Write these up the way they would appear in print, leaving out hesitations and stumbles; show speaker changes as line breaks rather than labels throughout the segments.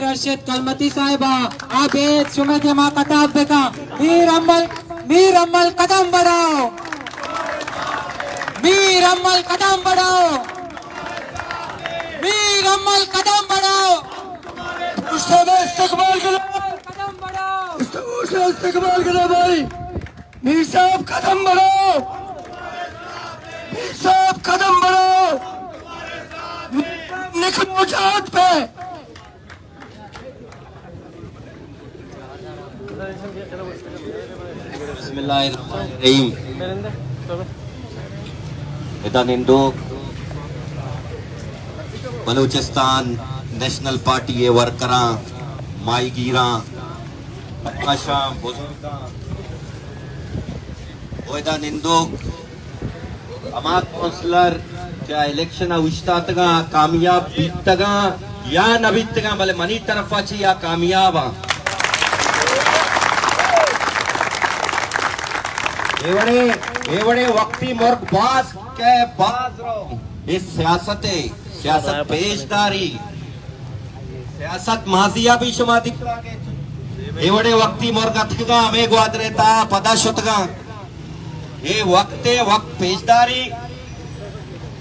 अरशद कलमती साहिबा आबेद सुमेद जमा कताब बेका मीर अम्मल कदम बढ़ाओ, मीर अम्मल कदम बढ़ाओ, मीर अम्मल कदम बढ़ाओ,
इस्तकबाल करो,
कदम बढ़ाओ,
इस्तकबाल करो भाई। मीर साहब कदम बढ़ाओ, मीर साहब कदम बढ़ाओ, निकलो जात पे।
बिस्मिल्लाहिर्रहमानिर्रहीम। इधर हिंदू बलूचिस्तान नेशनल पार्टी के वर्करा माईगीरा आशा बुजुर्गा इधर हिंदू अमा काउंसलर क्या इलेक्शन उश्तातगा कामयाब बीतगा या न बीतगा भले मनी तरफा ची या कामयाब एवड़े वक्ती मुर्ग बास के बाज रो इस सियासत पेशदारी सियासत माजिया भी शुमा दिखला के एवड़े वक्ती मुर्ग अथगा हमें ग्वादरेता पदा शुतगा ये वक्त पेशदारी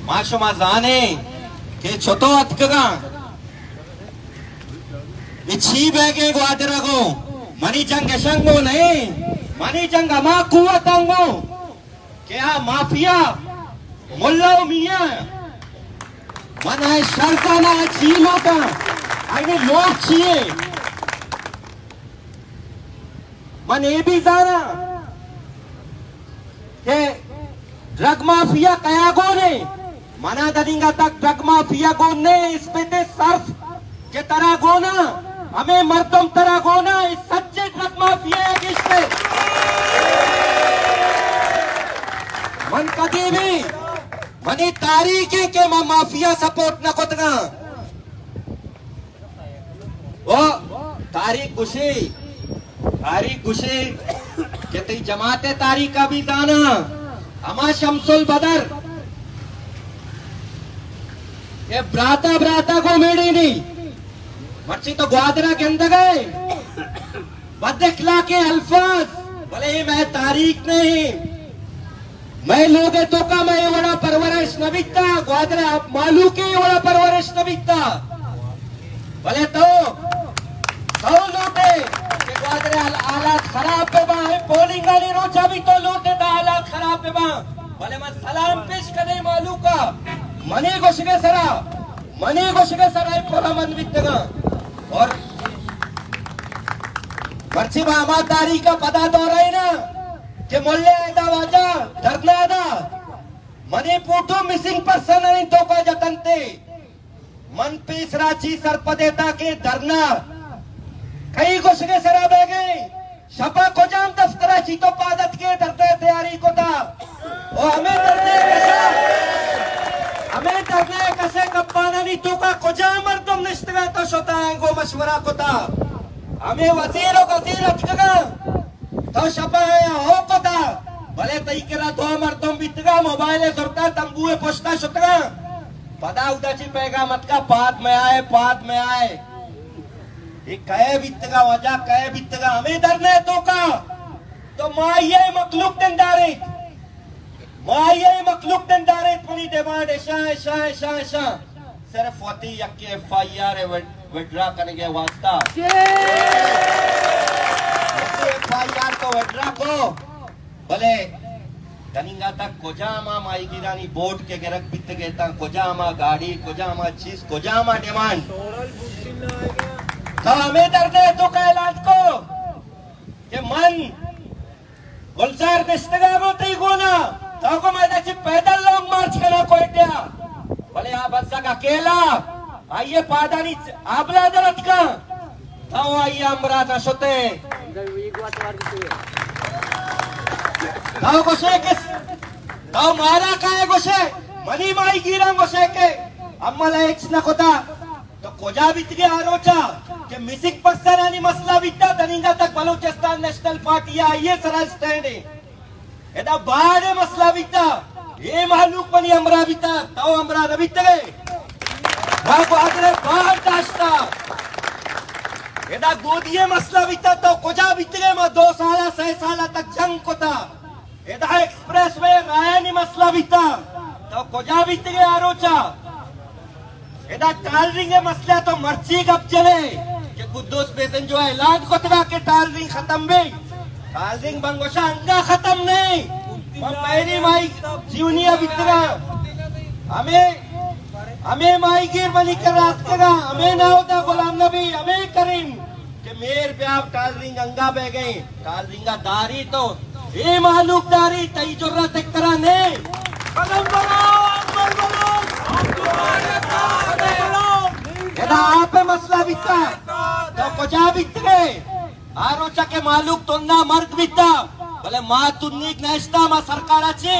माशुमा जाने के छोटो अथगा इच्छी बैगे ग्वादरगो मनी जंग शंगो नहीं मनी जंग अमा कुवतंगो क्या माफिया मुल्ला मिया मन है शर्ताना चीलो का आगे लोग छिए मन ये भी जाना के ड्रग माफिया कया गो ने मना दरिंगा तक ड्रग माफिया गो ने इस पे ते सर्फ के तरह गोना हमें मर्दम तरह गोना इस सच्चे ड्रग माफिया किससे मन कदी भी मनी तारीखे के माफिया सपोर्ट न कोतगा वो तारीख गुशी के ती जमाते तारीख का भी दाना अमा शमसुल बदर ये ब्राता को मेड़ी नहीं मर्ची तो ग्वादरा के अंदर गए बदखला के अल्फाज भले ही मैं तारीख नहीं मैं लोगे तो का मैं ये बड़ा परवरिश न बिकता ग्वादरा मालू के ये बड़ा परवरिश न बिकता भले तो लूटे कि ग्वादरा हालात खराब पे बा है पोलिंग वाली रोचा भी तो लूटे था हालात खराब पे बा भले मैं सलाम पेश करे मालू का मनी गोशगे सरा पूरा मन बिकतेगा और पर्ची बामादारी का पता तो रही ना कि मोल्ले आयदा वाजा धरना आदा मनी पूटू मिसिंग पर्सन नहीं तो का जतनते मन पीस राची सरपदेता के धरना कई गोशगे सरा बेगे शपा को जाम दफ्तराची तो पादत के धरते तैयारी को था वो हमें धरने कसे कप्पाना नहीं तो का कोजा मर तुम निश्चित तो शोता है गो मशवरा को था हमें वजीरों का वजीर अटका तो शपा है हो को था भले तई केरा तो मर तुम बितगा मोबाइल सुरता तंबुए पोस्टा शुतगा पदा उदाची पैगा मत का पाद में आए ये कहे बितगा वजह कहे बितगा हमें डरने तो का तो माये मखलूक दंडारे पुनी डिमांड ऐसा सिर्फ वती यके FIR विड्रा करने के वास्ता FIR तो विड्रा को भले तनिंगा तक कोजामा माई गिरानी बोर्ड के गिरक बित गए था कोजामा गाड़ी कोजामा चीज कोजामा डिमांड तो हमें डरने तो कैलाश को कि मन गुलजार निश्चित मोती गोना तो को मैं देखी पैदल लॉन्ग मार्च करना कोई क्या भले आप बच्चा का अकेला आइए पादानी आबला दरत का तो आइए अमराता सोते तो गोशे किस तो मारा का है गोशे मनी माई गिरा गोशे के अम्मला एक न कोता तो कोजा बीत गया आरोचा कि मिसिक पस्तानी मसला बीता दनिंगा तक बलूचिस्तान नेशनल पार्टी आइए सरा स्टैंड एदा बारे मसला बीता ये मालूम पनी अमरा बीता तो अमरा न बीत गए वो आदरे बाहर दास्ता एदा गोदिये मसला बीता तो कोजा बीतगे में 2 साल 6 साल तक जंग कोता एदा एक्सप्रेस वे रायनी मसला बीता तो कोजा बीतगे आरोचा एदा टालरिंग मसला तो मर्ची कब चले कि कुद्दूस बेतन जो ऐलान कोतगा के टालरिंग खत्म भी टालरिंग बंगोशा अंगा खत्म नहीं पहली माई जीवनिया बीतगा हमें माई गिर बनी कर रास्तेगा हमें ना होता गुलाम नबी हमें करीम के मेर ब्याह टालरिंग अंगा बह गए टालरिंगा दारी तो ये मालूक दारी तई जरूरत एक तरह ने कदम बढ़ाओ आप मसला बीता तो कोजा बीत गए आरोचा के मालूक तो ना मर्द बीता भले माँ तुन्नीक नेस्ता मा सरकाराची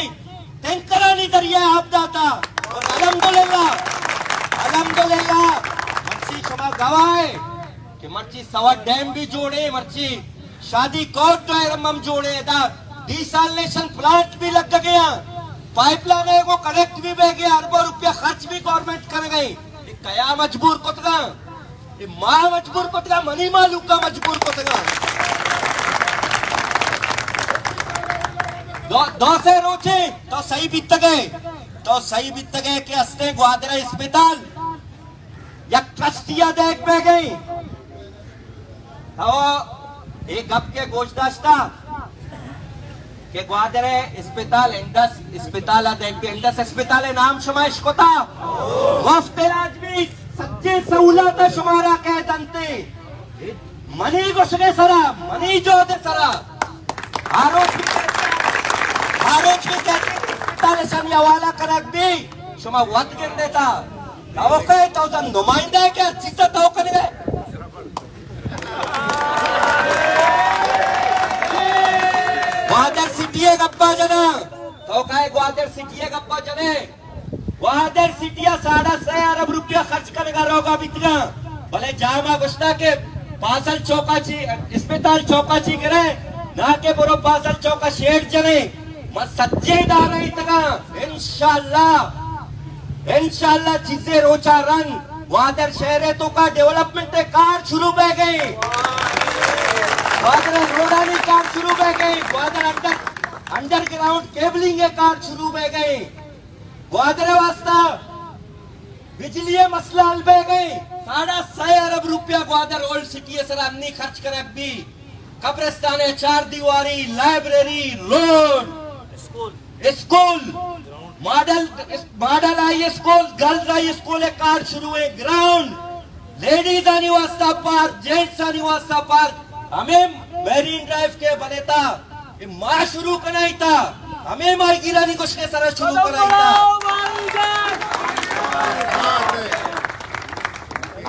तेंकरानी दरिया आप दाता और अल्हम्दुलिल्लाह मर्ची क्षमा गवाए कि मर्ची सवा डैम भी जोड़े मर्ची शादी कोर्ट रमम जोड़े दा डिसैलिनेशन प्लांट भी लग गया पाइपलाइन को कनेक्ट भी बह गया अरबों रुपया खर्च भी गवर्नमेंट कर गई कया मजबूर कोतगा माँ मजबूर कोतगा मनी मालूक का मजबूर कोतगा दो से रोचे तो सही बीत गए कि असने ग्वादरा अस्पताल या ट्रस्टिया देख पे गई तो एक गप के गोश्ताश्ता के ग्वादरे अस्पताल इंडस अस्पताल देख पे इंडस अस्पताल नाम शुमाइश को था वफ्ते राजवी सच्चे सहूलत शुमारा कह दंते मनी को सगे सरा मनी जो दे सरा आरोप तालेशन या वाला करक भी शुमा वद गिर देता तो कहे तो जन नुमाइंदा है क्या चीज़ तो करने गए ग्वादर सिटी है गप्पा जना तो कहे ग्वादर सिटी है गप्पा जने ग्वादर सिटिया 6.5 अरब रुपया खर्च करेगा रोगा बितना भले जामा गुस्ता के पासल चौकाची अस्पताल चौकाची करे ना के बुरो पासल चौका शेड जने सच्चे दाना इतना इंशाल्लाह चीजें रोचा रन ग्वादर शहर तो का डेवलपमेंट कार शुरू बह गई ग्वादर रोडानी कार शुरू बह गई ग्वादर अंडरग्राउंड केबलिंग कार शुरू बह गई ग्वादर वास्ता बिजली मसला हल बह गई 6.5 अरब रुपया ग्वादर ओल्ड सिटी सर अन्नी खर्च करे भी कब्रिस्तान 4 दीवारी library road school model I school girls I school car शुरू है ग्राउंड लेडीज आनी वास्ता पार्क जेंट्स आनी वास्ता पार्क हमें मेरीन ड्राइव के बने था माँ शुरू कराई था हमें माई गिरानी कुछ के सारा शुरू कराई था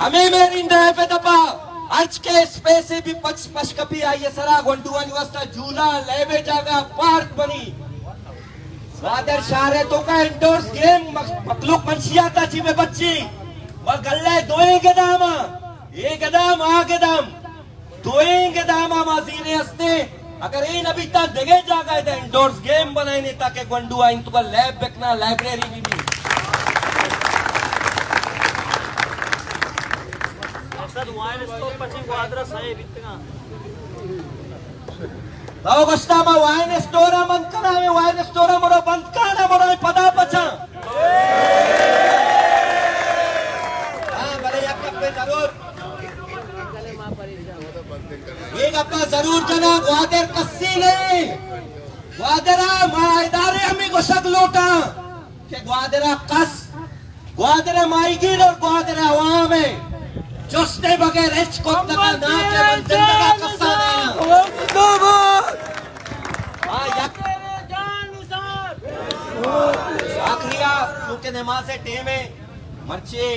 हमें मेरीन ड्राइव पे दबा आज के स्पेस से भी पच कपी आई है सरा गोंडुआनी वास्ता झूला लेवे जागा पार्क बनी ग्वादर शहर तो का इंडोर्स गेम मखलूक मंशियाता ची में बच्ची व गल्ले दोए गदामा ये गदाम आ गदाम दोए गदामा माजीने हस्ते अगर ये नबी ता दगे जागा है इंडोर्स गेम बनाए नहीं ताकि गोंडू आइन तो का लैब बेकना लाइब्रेरी भी
सर वाइन स्टॉक पची ग्वादरा सही बितगा
ताऊ गस्तामा वाइन स्टोरा बंद करा में वाइन स्टोरा मोरो बंद करा मोरो पदा पचा हां भले एक पे जरूर ये गप्पा जरूर जना ग्वादर कस्सी नहीं ग्वादरा मायदारे हमें को शक लोटा के ग्वादरा कस ग्वादरा माईगिर और ग्वादरा वहां में जोस्ते बगैर एच को तका ना के बंदन का कस्सा आखिरिया क्योंकि नमाज टेम है मर्चे